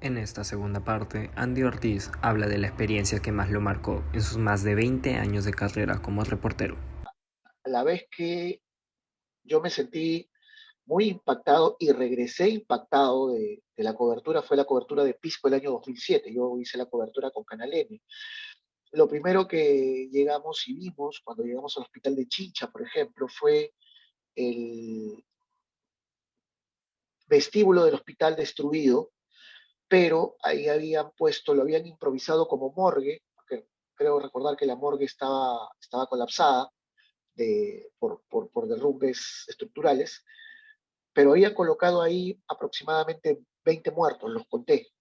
En esta segunda parte, Andy Ortiz habla de la experiencia que más lo marcó en sus más de 20 años de carrera como reportero. A la vez que yo me sentí muy impactado y regresé impactado de la cobertura, fue la cobertura de Pisco el año 2007. Yo hice la cobertura con Canal N. Lo primero que llegamos y vimos cuando llegamos al hospital de Chincha, por ejemplo, fue el vestíbulo del hospital destruido, pero ahí habían puesto, lo habían improvisado como morgue, porque creo recordar que la morgue estaba colapsada por derrumbes estructurales, pero había colocado ahí aproximadamente 20 muertos, los conté,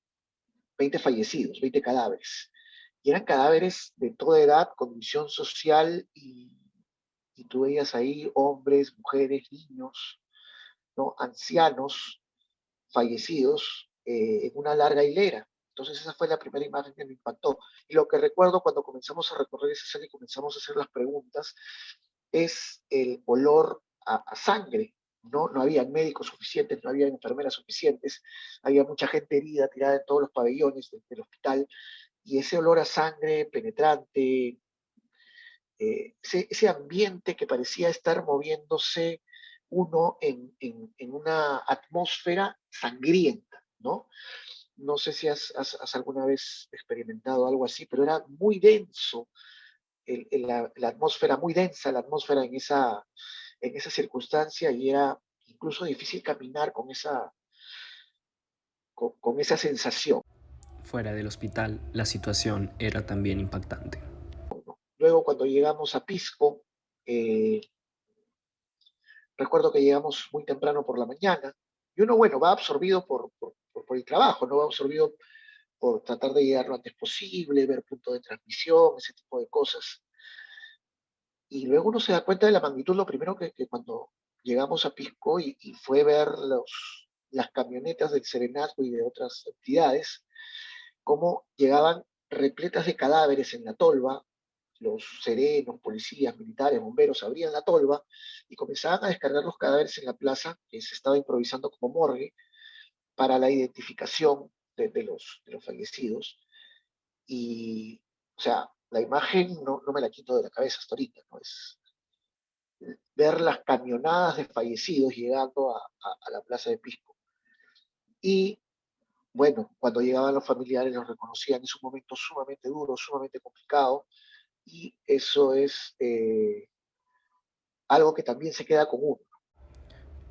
20 fallecidos, 20 cadáveres. Y eran cadáveres de toda edad, condición social, y tú veías ahí hombres, mujeres, niños, ¿no? Ancianos fallecidos en una larga hilera. Entonces esa fue la primera imagen que me impactó. Y lo que recuerdo cuando comenzamos a recorrer esa escena y comenzamos a hacer las preguntas es el olor a sangre. No había médicos suficientes, no había enfermeras suficientes, había mucha gente herida tirada en todos los pabellones del hospital, y ese olor a sangre penetrante, ese ambiente que parecía estar moviéndose uno en una atmósfera sangrienta, ¿no? No sé si has alguna vez experimentado algo así, pero era muy denso, la atmósfera, muy densa la atmósfera en esa circunstancia, y era incluso difícil caminar con esa sensación. Fuera del hospital, la situación era también impactante. Luego, cuando llegamos a Pisco, eh, recuerdo que llegamos muy temprano por la mañana, y uno, bueno, va absorbido por el trabajo, no va absorbido por tratar de llegar lo antes posible, ver punto de transmisión, ese tipo de cosas. Y luego uno se da cuenta de la magnitud, lo primero que cuando llegamos a Pisco y fue ver las camionetas del Serenazgo y de otras entidades, cómo llegaban repletas de cadáveres en la tolva, los serenos, policías, militares, bomberos abrían la tolva y comenzaban a descargar los cadáveres en la plaza, que se estaba improvisando como morgue, para la identificación de los fallecidos. Y, o sea, la imagen no me la quito de la cabeza hasta ahorita, ¿no? Es ver las camionadas de fallecidos llegando a la plaza de Pisco. Y bueno, cuando llegaban los familiares los reconocían, es un momento sumamente duro, sumamente complicado, y eso es algo que también se queda con uno.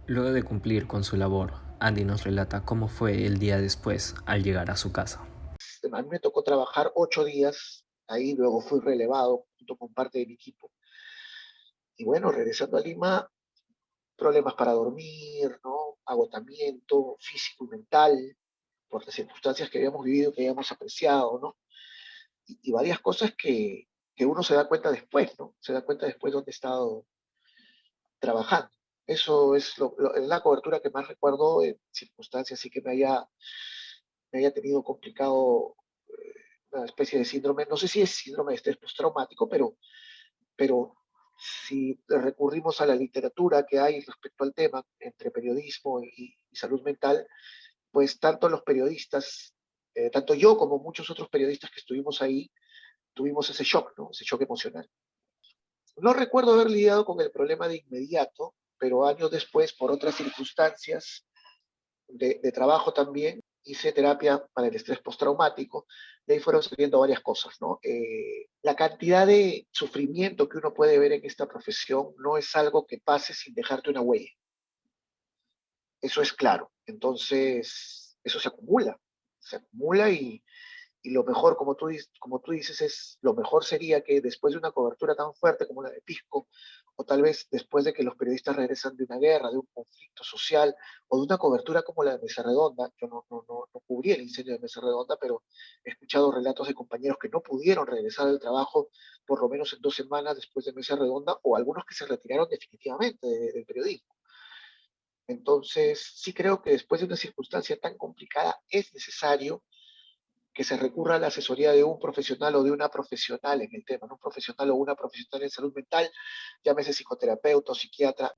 Luego de cumplir con su labor, Andy nos relata cómo fue el día después al llegar a su casa. A mí me tocó trabajar 8 días ahí, luego fui relevado junto con parte de mi equipo. Y bueno, regresando a Lima, problemas para dormir, ¿no? Agotamiento físico y mental por las circunstancias que habíamos vivido, que habíamos apreciado, ¿no? Y varias cosas que uno se da cuenta después, ¿no? Se da cuenta después de dónde he estado trabajando. Eso es es la cobertura que más recuerdo en circunstancias así que me haya tenido complicado, una especie de síndrome, no sé si es síndrome de estrés postraumático, pero si recurrimos a la literatura que hay respecto al tema entre periodismo y salud mental, pues tanto los periodistas, tanto yo como muchos otros periodistas que estuvimos ahí, tuvimos ese shock, ¿no? Ese shock emocional. No recuerdo haber lidiado con el problema de inmediato, pero años después, por otras circunstancias de trabajo también, hice terapia para el estrés postraumático, de ahí fueron saliendo varias cosas, ¿no? La cantidad de sufrimiento que uno puede ver en esta profesión no es algo que pase sin dejarte una huella, eso es claro. Entonces, eso se acumula y lo mejor, como tú dices, lo mejor sería que después de una cobertura tan fuerte como la de Pisco, o tal vez después de que los periodistas regresan de una guerra, de un conflicto social, o de una cobertura como la de Mesa Redonda, yo no cubrí el incendio de Mesa Redonda, pero he escuchado relatos de compañeros que no pudieron regresar al trabajo por lo menos en 2 semanas después de Mesa Redonda, o algunos que se retiraron definitivamente del periodismo. Entonces, sí creo que después de una circunstancia tan complicada es necesario que se recurra a la asesoría de un profesional o de una profesional en el tema, ¿no? Un profesional o una profesional en salud mental, llámese psicoterapeuta o psiquiatra.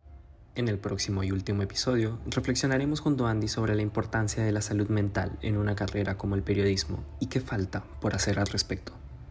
En el próximo y último episodio, reflexionaremos junto a Andy sobre la importancia de la salud mental en una carrera como el periodismo y qué falta por hacer al respecto.